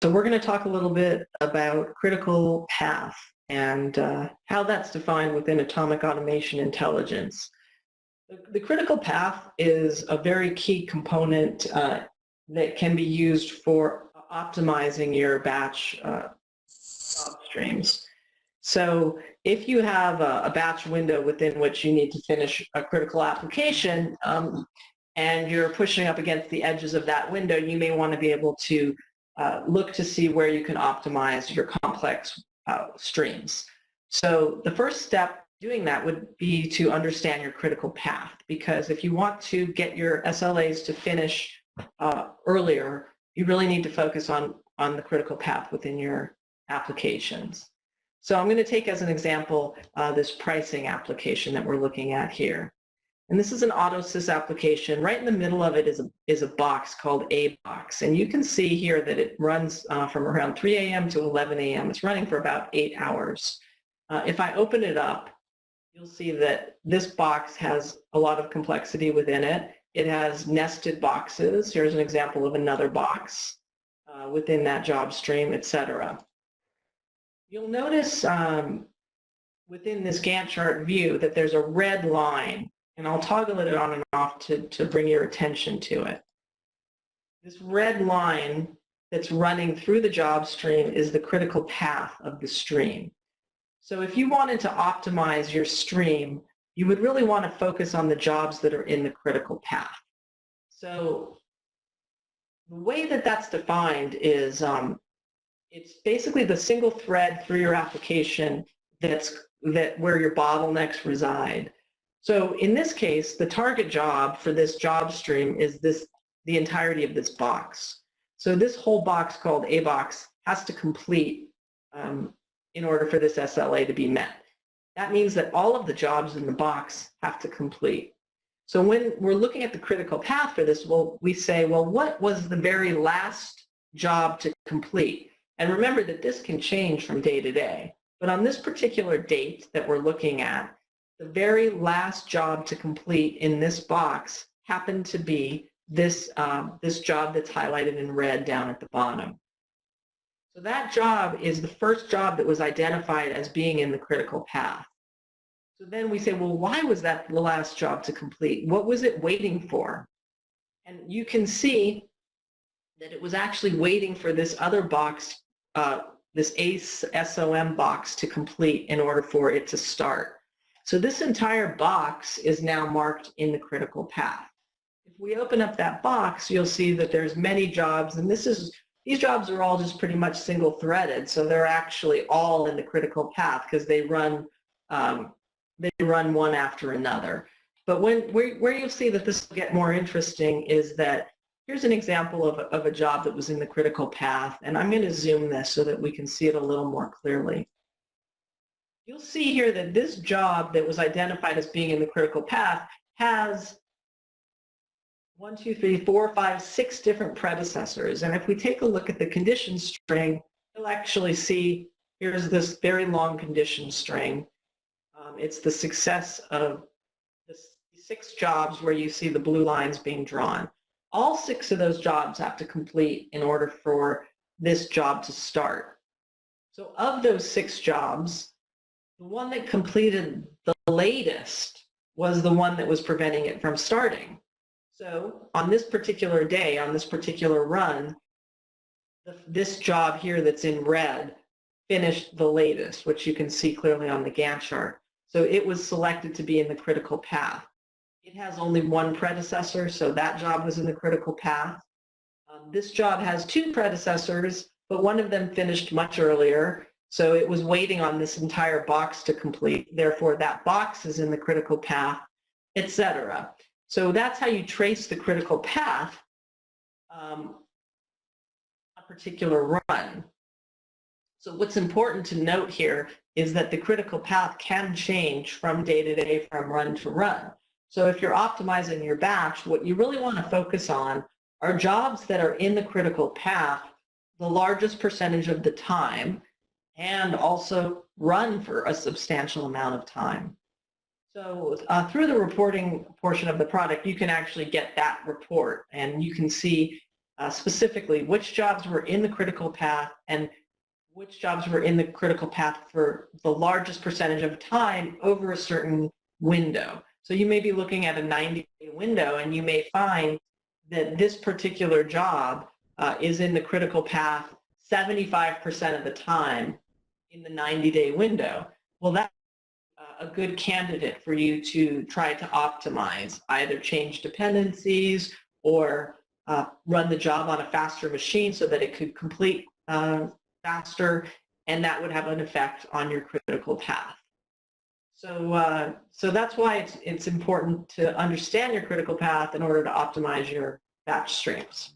So we're going to talk a little bit about critical path and how that's defined within Automic Automation Intelligence. The critical path is a very key component that can be used for optimizing your batch job streams. So if you have a batch window within which you need to finish a critical application and you're pushing up against the edges of that window, you may want to be able to look to see where you can optimize your complex streams. So the first step doing that would be to understand your critical path, because if you want to get your SLAs to finish earlier, you really need to focus on the critical path within your applications. So I'm going to take as an example this pricing application that we're looking at here. And this is an AutoSys application. Right in the middle of it is a box called A box. And you can see here that it runs from around 3 a.m. to 11 a.m. It's running for about 8 hours. If I open it up, you'll see that this box has a lot of complexity within it. It has nested boxes. Here's an example of another box within that job stream, etc. You'll notice within this Gantt chart view that there's a red line, and I'll toggle it on and off to bring your attention to it. This red line that's running through the job stream is the critical path of the stream. So if you wanted to optimize your stream, you would really want to focus on the jobs that are in the critical path. So the way that that's defined is it's basically the single thread through your application where your bottlenecks reside. So in this case, the target job for this job stream is the entirety of this box. So this whole box called A box has to complete in order for this SLA to be met. That means that all of the jobs in the box have to complete. So when we're looking at the critical path for this, we say, well, what was the very last job to complete? And remember that this can change from day to day. But on this particular date that we're looking at, the very last job to complete in this box happened to be this job that's highlighted in red down at the bottom. So that job is the first job that was identified as being in the critical path. So then we say, well, why was that the last job to complete? What was it waiting for? And you can see that it was actually waiting for this other box, this SOM box to complete in order for it to start. So this entire box is now marked in the critical path. If we open up that box, you'll see that there's many jobs, and these jobs are all just pretty much single-threaded, so they're actually all in the critical path because they run one after another. But where you'll see that this will get more interesting is that here's an example of a job that was in the critical path, and I'm going to zoom this so that we can see it a little more clearly. You'll see here that this job that was identified as being in the critical path has 1, 2, 3, 4, 5, 6 different predecessors. And if we take a look at the condition string, you'll actually see here's this very long condition string. It's the success of the 6 jobs where you see the blue lines being drawn. All 6 of those jobs have to complete in order for this job to start. So of those 6 jobs, the one that completed the latest was the one that was preventing it from starting. So on this particular day, on this particular run, this job here that's in red finished the latest, which you can see clearly on the Gantt chart. So it was selected to be in the critical path. It has only one predecessor, so that job was in the critical path. This job has 2 predecessors, but one of them finished much earlier, so it was waiting on this entire box to complete. Therefore, that box is in the critical path, etc. So that's how you trace the critical path a particular run. So what's important to note here is that the critical path can change from day to day, from run to run. So if you're optimizing your batch, what you really want to focus on are jobs that are in the critical path the largest percentage of the time and also run for a substantial amount of time. So through the reporting portion of the product, you can actually get that report, and you can see specifically which jobs were in the critical path and which jobs were in the critical path for the largest percentage of time over a certain window. So you may be looking at a 90-day window, and you may find that this particular job is in the critical path 75% of the time in the 90-day window. Well, that's a good candidate for you to try to optimize, either change dependencies or run the job on a faster machine so that it could complete faster, and that would have an effect on your critical path. So, so that's why it's important to understand your critical path in order to optimize your batch streams.